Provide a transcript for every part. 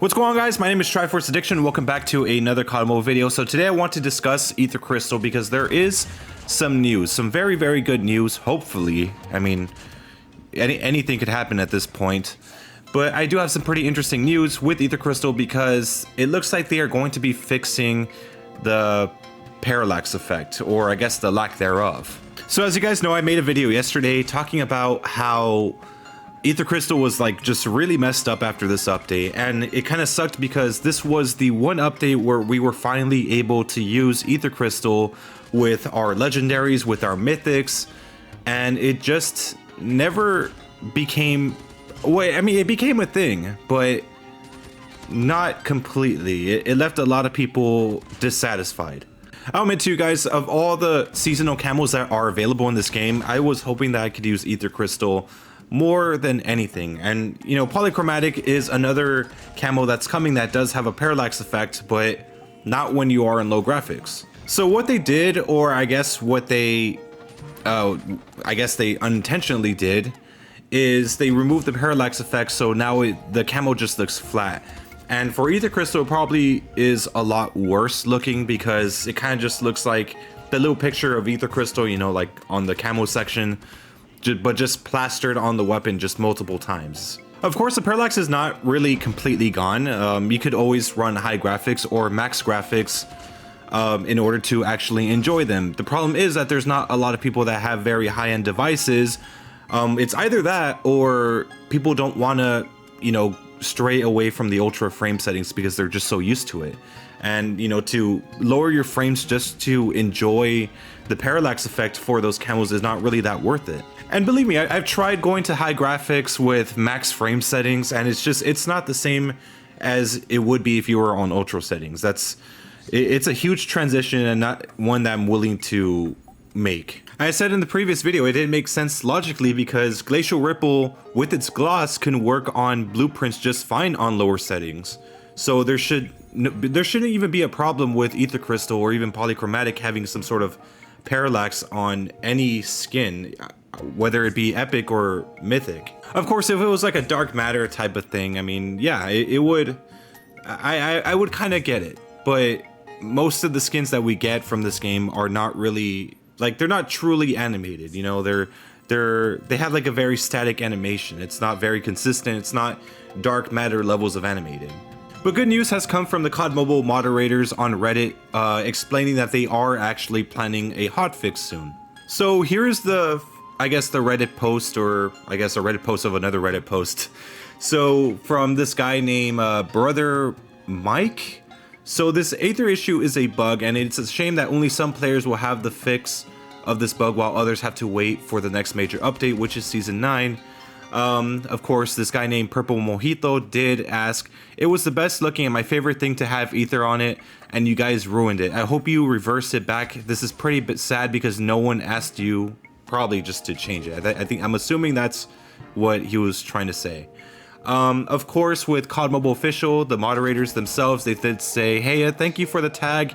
What's going on, guys? My name is Triforce Addiction. Welcome back to another codm video. So today I want to discuss Aether Crystal because there is some news, some very, very good news. Hopefully, I mean, anything could happen at this point. But I do have some pretty interesting news with Aether Crystal because it looks like they are going to be fixing the parallax effect, or I guess the lack thereof. So as you guys know, I made a video yesterday talking about how Aether Crystal was like just really messed up after this update, and it kind of sucked because this was the one update where we were finally able to use Aether Crystal with our legendaries, with our mythics, and it just never became, well, I mean, it became a thing, but not completely. It left a lot of people dissatisfied. I'll admit to you guys, of all the seasonal camos that are available in this game, I was hoping that I could use Aether Crystal more than anything. And you know, polychromatic is another camo that's coming that does have a parallax effect, but not when you are in low graphics. So what they did, or I guess what they unintentionally did, is they removed the parallax effect, so now the camo just looks flat. And for Aether Crystal, it probably is a lot worse looking because it kind of just looks like the little picture of Aether Crystal, you know, like on the camo section, but just plastered on the weapon just multiple times. Of course, the parallax is not really completely gone. You could always run high graphics or max graphics in order to actually enjoy them. The problem is that there's not a lot of people that have very high-end devices. It's either that or people don't want to, you know, stray away from the ultra frame settings because they're just so used to it. And you know, to lower your frames just to enjoy the parallax effect for those camos is not really that worth it. And believe me, I've tried going to high graphics with max frame settings, and it's not the same as it would be if you were on ultra settings. It's a huge transition and not one that I'm willing to make. I said in the previous video, it didn't make sense logically because Glacial Ripple with its gloss can work on blueprints just fine on lower settings. So there shouldn't even be a problem with Aether Crystal or even polychromatic having some sort of parallax on any skin, whether it be epic or mythic. Of course, if it was like a dark matter type of thing, I mean, yeah, it would, I would kind of get it. But most of the skins that we get from this game are not really, like, they're not truly animated, you know, they have like a very static animation. It's not very consistent. It's not dark matter levels of animated. But good news has come from the COD Mobile moderators on Reddit, explaining that they are actually planning a hotfix soon. So here's the, I guess, the Reddit post, or I guess a Reddit post of another Reddit post. So from this guy named Brother Mike. So this Aether issue is a bug, and it's a shame that only some players will have the fix of this bug while others have to wait for the next major update, which is Season 9. Of course, this guy named Purple Mojito did ask, it was the best looking and my favorite thing to have Aether on it, and you guys ruined it. I hope you reverse it back. This is pretty bit sad because no one asked you, probably just to change it. I'm assuming that's what he was trying to say. Of course, with COD Mobile Official, the moderators themselves, they did say, hey, thank you for the tag,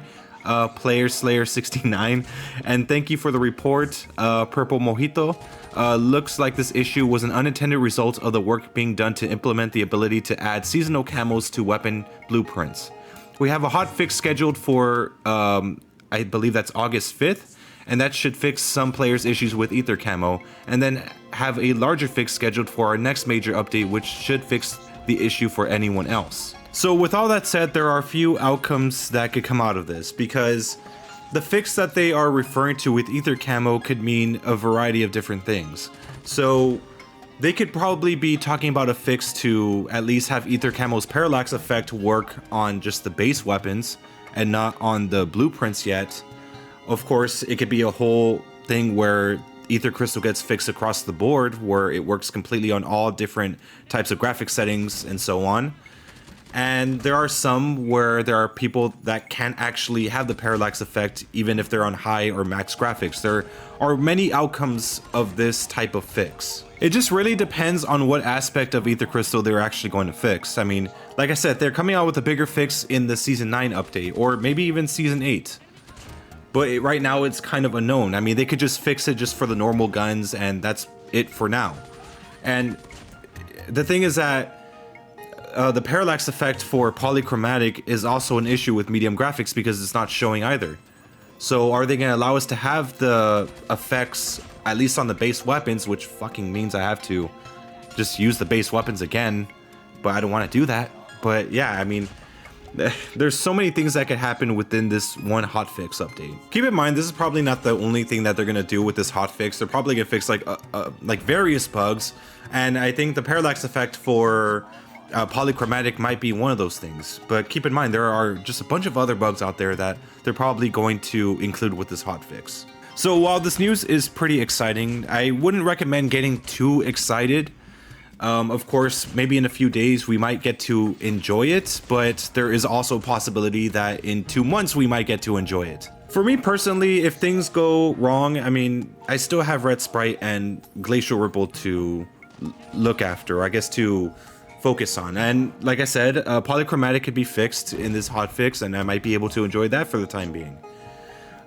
Player Slayer 69, and thank you for the report, Purple Mojito. Looks like this issue was an unintended result of the work being done to implement the ability to add seasonal camos to weapon blueprints. We have a hotfix scheduled for, I believe that's August 5th, and that should fix some players' issues with Aether camo, and then have a larger fix scheduled for our next major update, which should fix the issue for anyone else. So with all that said, there are a few outcomes that could come out of this, because the fix that they are referring to with Aether camo could mean a variety of different things. So they could probably be talking about a fix to at least have Aether camo's parallax effect work on just the base weapons and not on the blueprints yet. Of course, it could be a whole thing where Aether Crystal gets fixed across the board, where it works completely on all different types of graphic settings and so on. And there are some where there are people that can't actually have the parallax effect even if they're on high or max graphics. There are many outcomes of this type of fix. It just really depends on what aspect of Aether Crystal they're actually going to fix. I mean, like I said, they're coming out with a bigger fix in the Season 9 update, or maybe even Season 8. But right now it's kind of unknown. I mean, they could just fix it just for the normal guns and that's it for now. And the thing is that the parallax effect for polychromatic is also an issue with medium graphics because it's not showing either. So are they going to allow us to have the effects at least on the base weapons, which fucking means I have to just use the base weapons again, but I don't want to do that. But yeah, I mean, there's so many things that could happen within this one hotfix update. Keep in mind, this is probably not the only thing that they're gonna do with this hotfix. They're probably gonna fix like various bugs, and I think the parallax effect for polychromatic might be one of those things. But keep in mind, there are just a bunch of other bugs out there that they're probably going to include with this hotfix. So while this news is pretty exciting, I wouldn't recommend getting too excited. Of course, maybe in a few days we might get to enjoy it, but there is also a possibility that in 2 months we might get to enjoy it. For me personally, if things go wrong, I mean, I still have Red Sprite and Glacial Ripple to look after, I guess to focus on. And like I said, polychromatic could be fixed in this hotfix, and I might be able to enjoy that for the time being.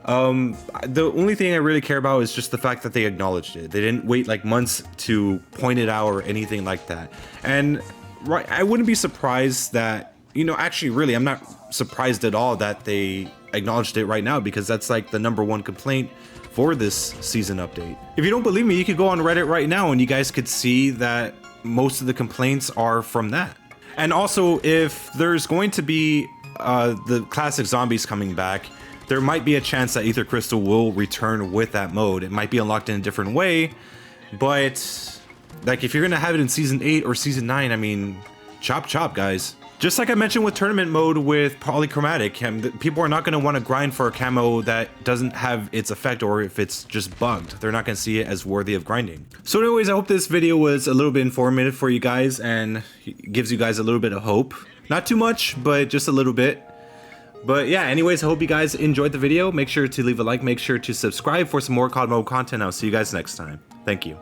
The only thing I really care about is just the fact that they acknowledged it. They didn't wait like months to point it out or anything like that. And right, I wouldn't be surprised that, you know, actually really, I'm not surprised at all that they acknowledged it right now, because that's like the #1 complaint for this season update. If you don't believe me, you could go on Reddit right now and you guys could see that most of the complaints are from that. And also, if there's going to be the classic zombies coming back, there might be a chance that Aether Crystal will return with that mode. It might be unlocked in a different way, but like if you're gonna have it in Season 8 or Season 9, I mean, chop chop, guys. Just like I mentioned with tournament mode with polychromatic, people are not gonna wanna grind for a camo that doesn't have its effect, or if it's just bugged. They're not gonna see it as worthy of grinding. So anyways, I hope this video was a little bit informative for you guys and gives you guys a little bit of hope. Not too much, but just a little bit. But yeah, anyways, I hope you guys enjoyed the video. Make sure to leave a like, make sure to subscribe for some more COD mode content. I'll see you guys next time. Thank you.